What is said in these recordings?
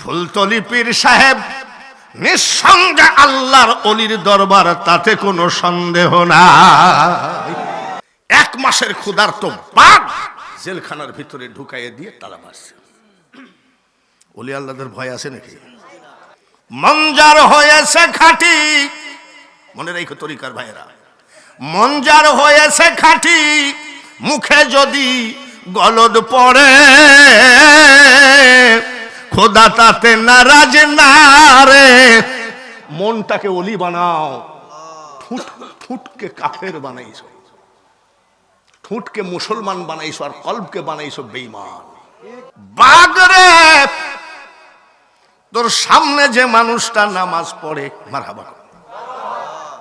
ফুলতলি পীর সাহেব নিঃসন্দেহে আল্লাহর অলির দরবার, তাতে কোনো সন্দেহ নাই। 1 মাসের ক্ষুধার্ত বাঘ জেলখানার ভিতরে ঢুকাইয়ে দিয়ে তালা মারছে। অলি আল্লাহদের ভয় আছে নাকি? মঞ্জার হয়েছে খাঁটি, মনে রেখো তরিকার ভাইয়েরা, মঞ্জার হয়েছে খাঁটি, মুখে যদি গলদ পড়ে খোদা তাতে নারাজ না রে। মনটাকে অলি বানাও, ঠুটকে কাফের বানাইছো, ঠুটকে মুসলমান বানাইছো, আর কলবকে বানাইছো বেঈমান। বাগরে তোর সামনে যে মানুষটা নামাজ পড়ে, মারহাবা।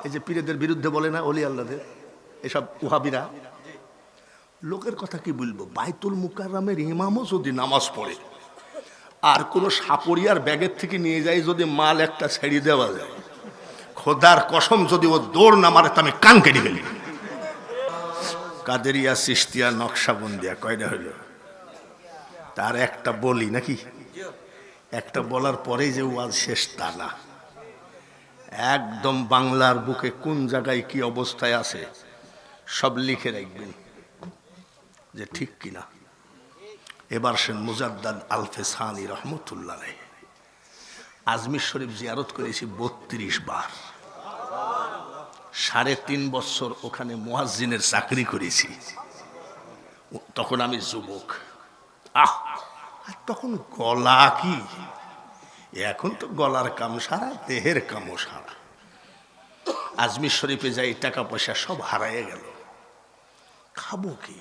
এই যে পীরেদের বিরুদ্ধে বলে না অলি আল্লাহদের, এসব ওহাবিরা, লোকের কথা কি বলবো, বাইতুল মুকাররমের ইমামও যদি নামাজ পড়ে আর কোন সাপরিয়ার ব্যাগের থেকে নিয়ে যায় যদি মাল একটা ছেড়ে দেওয়া যায়, খোদার কসম যদি ও দৌড় না মারে তো আমি কান কেটে ফেলি। কাদেরিয়া, চিশতিয়া, নকশাবন্দিয়া কয়টা হইল? তার একটা বলি নাকি? একটা বলার পরেই যে ওয়াজ শেষ তা না, একদম বাংলার বুকে কোন জায়গায় কি অবস্থায় আছে সব লিখে রাখবেন যে ঠিক কিনা। এবার সে মুজাদ্দাদ আলফে সানি রহমতুল্লাহ আলাইহি আজমির শরীফ জিয়ারত করেছি 32 বার। 3.5 বছর ওখানে মুয়াজ্জিনের চাকরি করেছি। তখন আমি যুবক, আর তখন গলা কি, এখন তো গলার কাম সারা, দেহের কামও সারা। আজমির শরীফে যাই, টাকা পয়সা সব হারাইয়ে গেল, খাবো কি?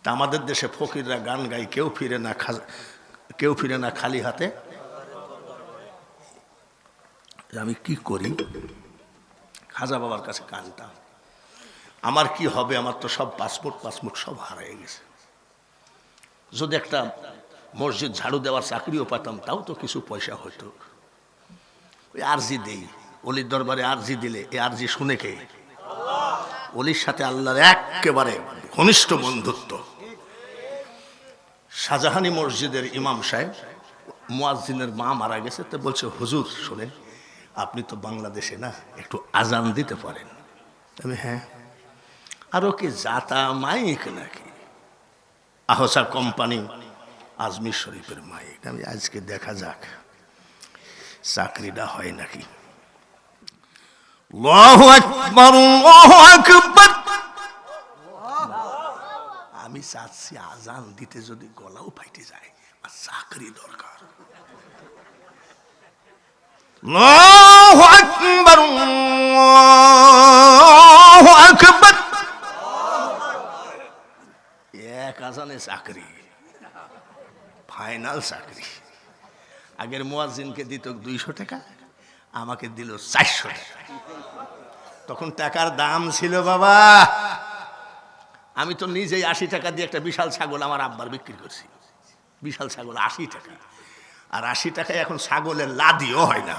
তা আমাদের দেশে ফকিররা গান গায়, কেউ ফিরে না খালি হাতে। আমি কি করি? খাজা বাবার কাছে কানতাম, আমার কি হবে? আমার তো সব পাসপোর্ট সব হারিয়ে গেছে। যদি একটা মসজিদ ঝাড়ু দেওয়ার চাকরিও পাতাম তাও তো কিছু পয়সা হতো। ওই আরজি দেই, অলির দরবারে আরজি দিলে এই আরজি শুনে কে? অলির সাথে আল্লাহর একেবারে ঘনিষ্ঠ বন্ধুত্ব। শাহজাহানি মসজিদের ইমাম সাহেব, মুয়াজ্জিনের মা মারা গেছে, তো বলছে হুজুর শোনেন, আপনি তো বাংলাদেশে না, একটু আজান দিতে পারেন? আমি হ্যাঁ। আরো কি জাতা মাইক নাকি? আহসা কোম্পানি আজমির শরীফের মাইক। আমি আজকে দেখা যাক চাকরিটা হয় নাকি। আল্লাহু আকবার, আল্লাহু আকবার। আমি চাচ্ছি আজান দিতে যদি গলাও ফাইটে যায়, আর চাকরি দরকার। আল্লাহু আকবার, আল্লাহু আকবার। এক আজানে চাকরি, ফাইনাল চাকরি। আগের মুয়াজ্জিনকে দিত 200 টাকা, আমাকে দিল 400 টাকা। তখন টাকার দাম ছিল বাবা। আমি তো নিজেই 80 টাকা দিয়ে একটা বিশাল ছাগল আমার আব্বার বিক্রি করছি। বিশাল ছাগল 80 টাকা, আর 80 টাকায় এখন ছাগলের লাদিও হয় না।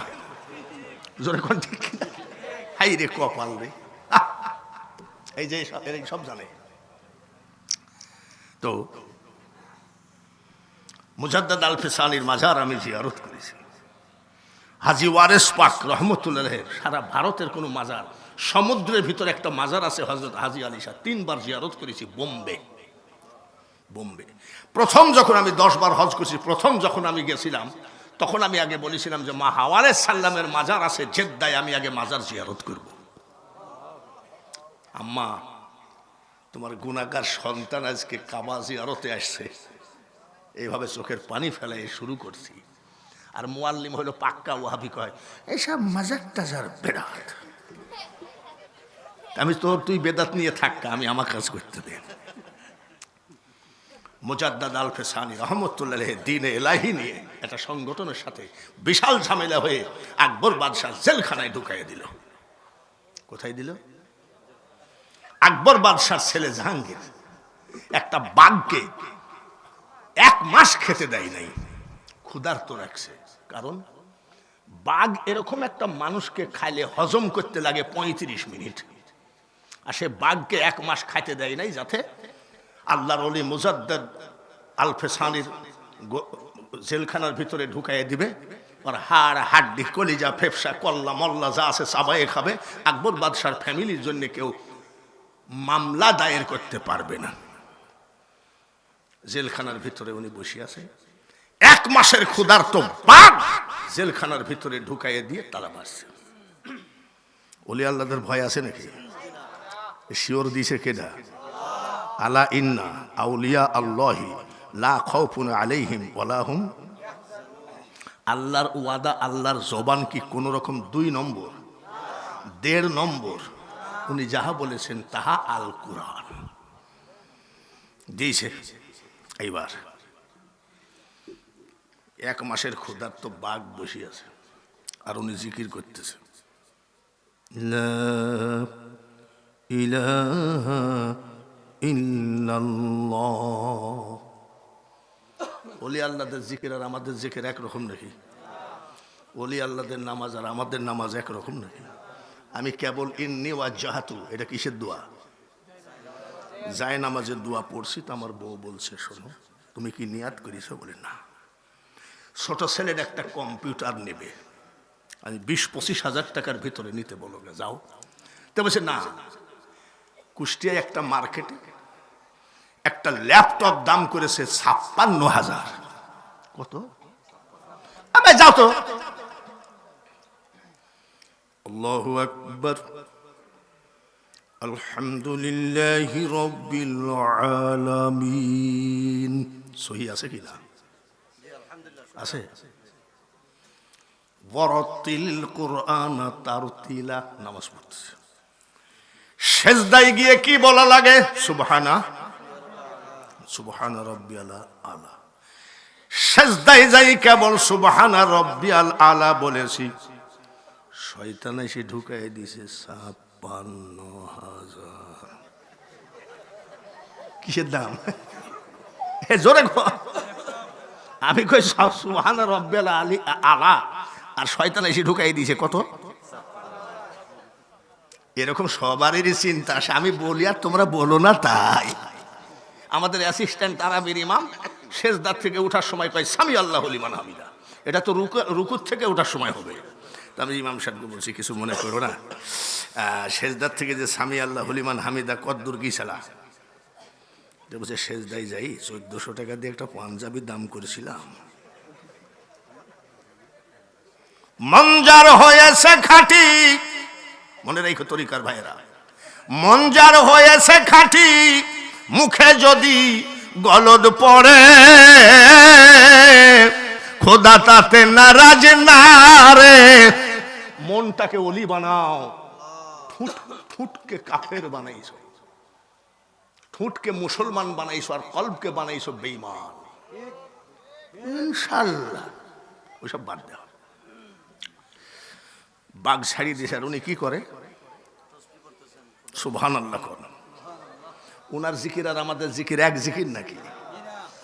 জোরে কোন ঠিক কিনা? হাই রে কপাল রে। এই যে সব জানে। তো মুজাদ্দাদ আলফে সানির মাজার আমি জিয়ারত করেছি। হাজী ওয়ারেস পাক রহমতুল্লাহ আলাইহির সারা ভারতের কোনো মাজার, সমুদ্রের ভিতরে একটা মাজার আছে হযরত হাজী আলী শাহ, 3 বার জিয়ারত করেছি বোম্বে। প্রথম যখন আমি 10 বার হজ করেছি, প্রথম যখন আমি গেছিলাম তখন আমি আগে বলেছিলাম যে মা হাওয়ারে সাল্লামের মাজার আছে জেদ্দায়, আমি আগে মাজার জিয়ারত করব। আম্মা, তোমার গুনাহগার সন্তান আজকে কাবা জিয়ারতে আসছে, এইভাবে চোখের পানি ফেলাই শুরু করছি। আর মুআল্লিম হলো পাক্কা ওয়াহাবি, কয় এইসব মাজার টাজার বেদাত। আমি তো, তুই বেদাত নিয়ে থাক, আমি আমার কাজ করতে দে। মুজাদ্দাদ আলফে সানি রহমতুল্লাহ আলাইহি দ্বীনে ইলাহি নিয়ে একটা সংগঠনের সাথে বিশাল ঝামেলা হয়ে আকবর বাদশাহ জেলখানায় ঢুকাইয়ে দিল। কোথায় দিল? আকবর বাদশার ছেলে জাহাঙ্গীর একটা বাঘকে 1 মাস খেতে দেয় নাই, ক্ষুধার্ত রাখছে। কারণ বাঘ এরকম একটা মানুষকে খাইলে হজম করতে লাগে 35 মিনিট, আর সে বাঘকে 1 মাস খাইতে দেয় নাই, যাতে আল্লাহর ওলি মুজাদ্দাদ আলফে সানির জেলখানার ভিতরে ঢুকাইয়ে দিবে, ওর হাড় হাড্ডি কলিজা ফেফসা কল্লা মল্লা যা আছে চাবাইয়ে খাবে। আকবর বাদশার ফ্যামিলির জন্য কেউ মামলা দায়ের করতে পারবে না। জেলখানার ভিতরে উনি বসে আছে, 1 মাসের ক্ষুধার্ত বাঘ জেলখানার ভিতরে ঢুকাইয়ে দিয়ে তালা মারছে। ওলি আল্লাহদের ভয় আছে নাকি? শিওর দিছে কেডা? আলা ইন্না আউলিয়া আল্লাহি লা খাউফুন আলাইহিম ওয়ালা হুম। আল্লাহর ওয়াদা, আল্লাহর জবান কি কোন রকম 2 নম্বর 1.5 নম্বর? উনি যাহা বলেছেন তাহা আল কুরআন দিয়েছে। এইবার 1 মাসের ক্ষুধার্ত বাঘ বসে আছে আর উনি জিকির করতেছে, লা ইলাহা ইল্লাল্লাহ। ওলি আল্লাহদের জিকির আর আমাদের জিকির একরকম নাকি? ওলি আল্লাহদের নামাজ আর আমাদের নামাজ একরকম নাকি? আমি কেবল ইন্নী ওয়াজ্জাহাতু, এটা কিসের দোয়া? যায় নামাজের দোয়া পড়ছি। তো আমার বউ বলছে, শোনো তুমি কি নিয়াত করেছো? বলে না। ছোট ছেলের একটা কম্পিউটার নেবে, আমি 20-25 হাজার টাকার ভিতরে নিতে বলো, যাও। তো বলছে না, কুষ্টিয়ায় একটা মার্কেটে একটা ল্যাপটপ দাম করেছে 56,000। কত? আবে যাও তো। আল্লাহু আকবার, আলহামদুলিল্লাহি রাব্বিল আলামিন। সহি আছে কি না? আছে। ওয়ারাতিল কুরআন তারতিলা, নামাজ পড়ছে। সেজদায় গিয়ে কি বলা লাগে? সুবহানা রাব্বিয়াল আলা। সেজদায় যাই কেবল সুবহানা রাব্বিয়াল আলা বলেছি, শয়তান এসে ঢুকাই দিছে 56,000। কিসের দাম? জোরে আমি কই সুবহানা রাব্বিয়াল আলা, আর শয়তান এসে ঢুকাই দিছে কত? এরকম সবারই চিন্তা আসে, আমি বলি আর তোমরা বলো না তাই। আমাদের অ্যাসিস্ট্যান্ট তারাবির ইমাম সেজদার থেকে ওঠার সময় কয় সামি আল্লাহু লিমান হামিদা। এটা তো রুকুর থেকে ওঠার সময় হবে। তা আমি ইমাম সাহেবকে বলছি, কিছু মনে করো না, সেজদার থেকে যে সামি আল্লাহু লিমান হামিদা কদ্দুর কি ছাড়া? বলছে সেজদায় যাই 1400 টাকা দিয়ে একটা পাঞ্জাবি দাম করেছিলাম, মঞ্জার হয়েছে খাঁটি। মনে রাখো তরিকার ভাইয়েরা, মঞ্জার হয়েছে খাঁটি, মুখে যদি গলদ পড়ে, খোদা তাতে নারাজ না রে। মনটাকে অলি বানাও, ঠুটকে কাফের বানাইছো, ঠুটকে মুসলমান বানাইছো, আর কলবকে বানাইছো বেঈমান। ইনশাআল্লাহ ওইসব বাদ দেওয়া। বাঘ ছাড়িয়ে দিয়েছে, আর উনি কি করে? সুবহানাল্লাহ করেন। ওনার জিকির আর আমাদের জিকির এক জিকির নাকি?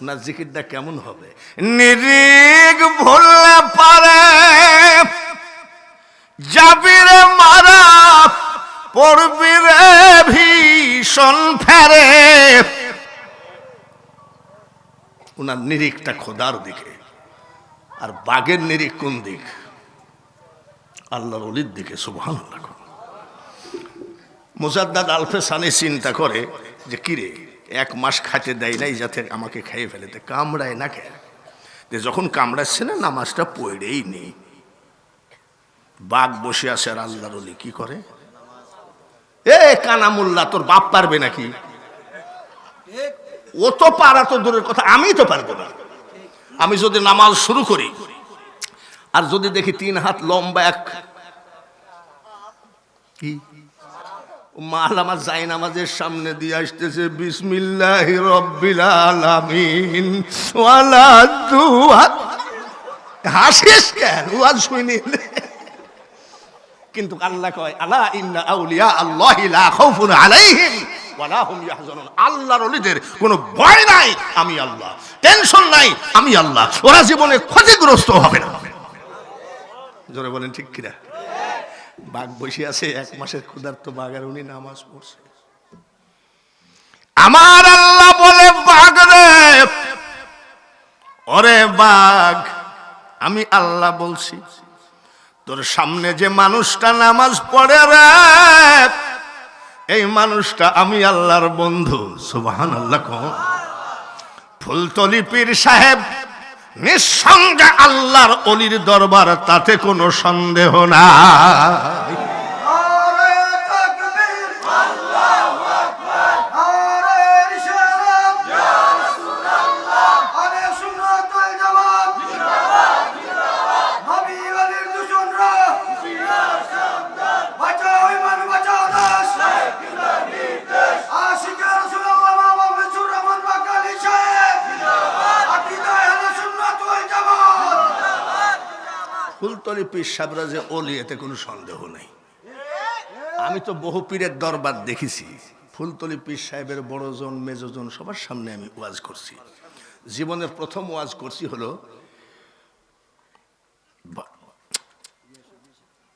ওনার জিকিরটা কেমন হবে? নিরিগ ভুললে পারে যাবিরে মারা, পড়বি রে ভীষণ ফেরে। ওনার নিরিখটা খোদার দিকে, আর বাঘের নিরিখ কোন দিক? আল্লাহর ওলির দিকে। সুবহানাল্লাহ। মুজাদ্দাদ আলফে সানি চিন্তা করে যে কিরে, 1 মাস খাইতে দেয় নাই যাতে আমাকে খাইয়ে ফেলেতে, কামড়ায় না খেয়ে। যখন কামড়াচ্ছে না, নামাজটা পড়েই নেই। বাঘ বসে আছে আর আল্লাহর ওলি কি করে? এ কানামুল্লাহ, তোর বাপ পারবে নাকি? ও তো পারা তো দূরের কথা, আমি তো পারবো না। আমি যদি নামাজ শুরু করি আর যদি দেখি 3 হাত লম্বা এক কি মাল আমার যাই নামাজের সামনে দিয়ে আসতেছে, বিসমিল্লাহির রাব্বিল আলামিন ওয়ালা দুআ, হাসিস কেন? ওয়াজ শুনি। কিন্তু আল্লাহ কয় আলা ইন্না আউলিয়া আল্লাহি লা খাউফুন আলাইহিম ওয়ালা হুম ইয়াহজানুন। আল্লাহর ওলিদের কোনো ভয় নাই, আমি আল্লাহ। টেনশন নাই, আমি আল্লাহ। ওরা জীবনে ক্ষতিগ্রস্ত হবে না। জোরে বলেন ঠিক কিনা? বাঘ বসে আছে, 1 মাসের ক্ষুধার্ত বাঘ, আর উনি নামাজ পড়ছে। আমার আল্লাহ বলে, বাঘ রে ওরে বাঘ, আমি আল্লাহ বলছি, তোর সামনে যে মানুষটা নামাজ পড়ে রে, এই মানুষটা আমি আল্লাহর বন্ধু। সুবহানাল্লাহ। কোন ফুলতলি পীর সাহেব নিঃসন্দেহে আল্লাহর ওলির দরবার, তাতে কোনো সন্দেহ নাই। ফুলতলি পীর সাহেবরা যে ওলি, এতে কোনো সন্দেহ নেই। আমি তো বহু পীরের দরবার দেখেছি। ফুলতলি পীর সাহেবের বড়জন মেজজন সবার সামনে আমি ওয়াজ করছি। জীবনের প্রথম ওয়াজ করছি হলো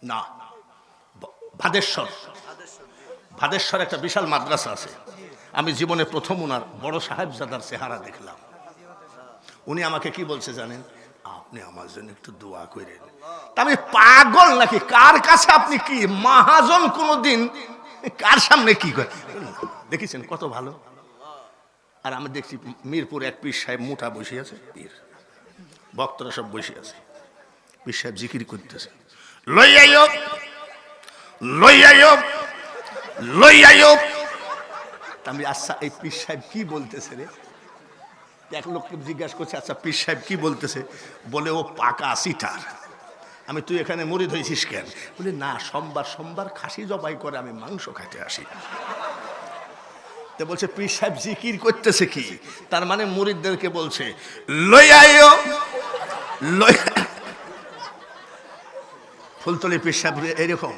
না ভাদেশ্বর। ভাদেশ্বর একটা বিশাল মাদ্রাসা আছে। আমি জীবনে প্রথম ওনার বড় সাহেবজাদার চেহারা দেখলাম। উনি আমাকে কি বলছে জানেন? আপনি আমার জন্য একটু দোয়া করেন। আমি পাগল নাকি? কার কাছে আপনি কি মহাজন? কোনদিন কার সামনে কি করে দেখেছেন? কত ভালো। আর আমি দেখছি মিরপুর এক পীর সাহেব মোটা বসে আছে, পীর ভক্তরা সব বসে আছে, পীর সাহেব জিকির করতেছে, লইয়াইও লইয়াইও লইয়াইও। আমি আচ্ছা এই পীর সাহেব কি বলতেছে রে? এক লোককে জিজ্ঞাসা করছে, আচ্ছা পীর সাহেব কি বলতেছে? বলে ও পাকা সিটার। আমি তুই এখানে মুরিদ হয়েছিস কেন? বলে না, সোমবার সোমবার খাসি জবাই করে আমি মাংস খাইতে আসি। তো বলছে পীর সাহেব জিকির করতেছে কি? তার মানে মুরিদদেরকে বলছে লইয়াইও লই। ফুলতলি পীর সাহেব এরকম।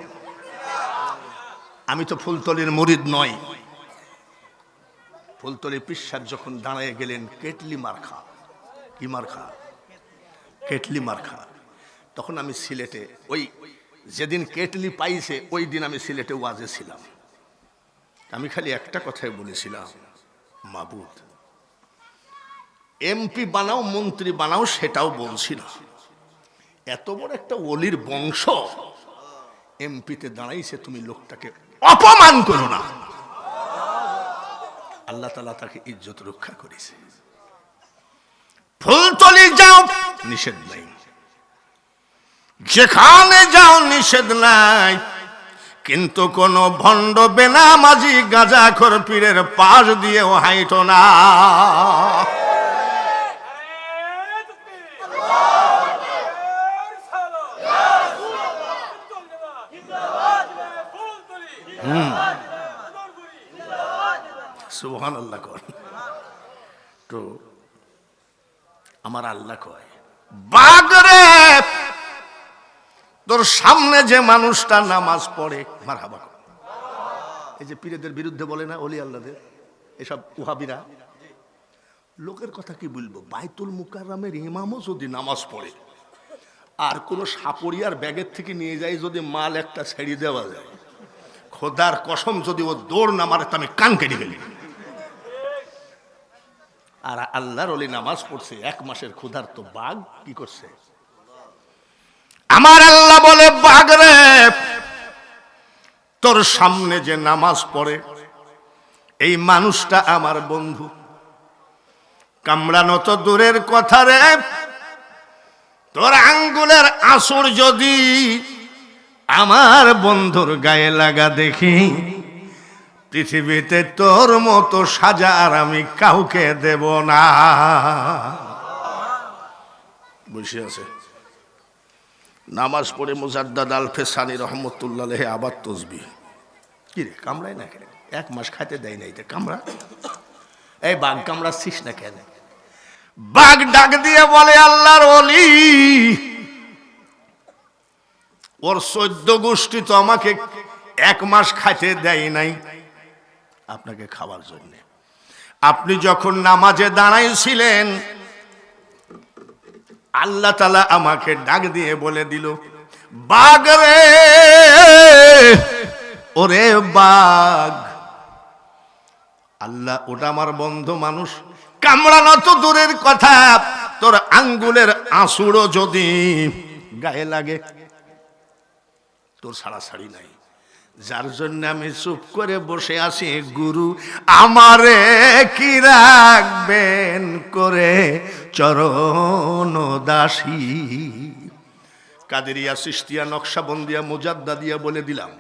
আমি তো ফুলতলির মুরিদ নই। ফুলতলি পীর সাহেব যখন দাঁড়িয়ে গেলেন কেটলি মার্খা, কি মার্খা? কেটলি মার্খা। তখন আমি সিলেটে, ওই যেদিন কেটলি পাইছে ওই দিন আমি সিলেটে ওয়াজে ছিলাম। আমি খালি একটা কথাই বলেছিলাম, মাবুদ এমপি বানাও মন্ত্রী বানাও, সেটাও বলছি না। এত বড় একটা ওলির বংশ এমপিতে দাঁড়াইছে, তুমি লোকটাকে অপমান করো না। আল্লাহ তাআলা তাকে ইজ্জত রক্ষা করেছে। ফুলতলি যাও নিষেধ নাই, যেখানে যাও নিষেধ নাই, কিন্তু কোন ভণ্ড বেনামাজি গাঁজাখোর পীরের পাশ দিয়েও হাইটো না। সুবহানাল্লাহ। কর তো আমার আল্লাহ কয়, বাগরে তোর সামনে যে মানুষটা নামাজ পড়ে, মারহাবা। এই যে পীরেদের বিরুদ্ধে বলে না ওলি আল্লাহদের, এসব ওহাবিরা, লোকের কথা কি বলবো? বাইতুল মুকাররমের ইমামও যদি নামাজ পড়ে, আর কোন সাপরিয়ার ব্যাগের থেকে নিয়ে যায় যদি মাল একটা ছেড়ে দেওয়া যায়, খোদার কসম যদি ও দৌড় না মারে, আমি কান কেটে ফেলি। আর আল্লাহর ওলি নামাজ পড়ছে, এক মাসের ক্ষুধার্ত বাঘ কি করছে? আমার আল্লাহ বলে, বাঘরে তোর সামনে যে নামাজ পড়ে এই মানুষটা আমার বন্ধু। কামড়ানো তো দূরের কথা রে, তোর আঙ্গুলের আসর যদি আমার বন্ধুর গায়ে লাগা দেখি, পৃথিবীতে তোর মতো সাজা আর আমি কাউকে দেব না। বসে আছে নামাজ পড়ে মুজাদ্দাদ আল ফেসানি রহমতুল্লাহ আলাইহি আবার তসবিহ। কি রে কামড়ায় না কেন? এক মাস খাইতে দেয় নাই তো কামড়া। এই বাঘ কামড়াচ্ছিস না কেন? বাঘ ডাক দিয়ে বলে, আল্লাহর ওলি, ওর 14 গোষ্ঠী তো আমাকে এক মাস খাইতে দেয় নাই আপনাকে খাওয়ার জন্য। আপনি যখন নামাজে দাঁড়াইছিলেন, আল্লাহ তাআলা আমাকে ডাক দিয়ে বলে দিল, বাঘ রে, ওরে বাঘ, আল্লাহ ওটা আমার বন্ধু মানুষ, কামড়ানো তো দূরের কথা তোর আঙ্গুলের আঁচড়ও যদি গায়ে লাগে, তোর ছাড়াছাড়ি নাই। যার জন্য আমি চুপ করে বসে আছি, গুরু আমারে কি রাখবেন করে চরণ দাসী। কাদেরিয়া, চিশতিয়া, নকশবন্দিয়া, মুজাদ্দাদিয়া বলে দিলাম,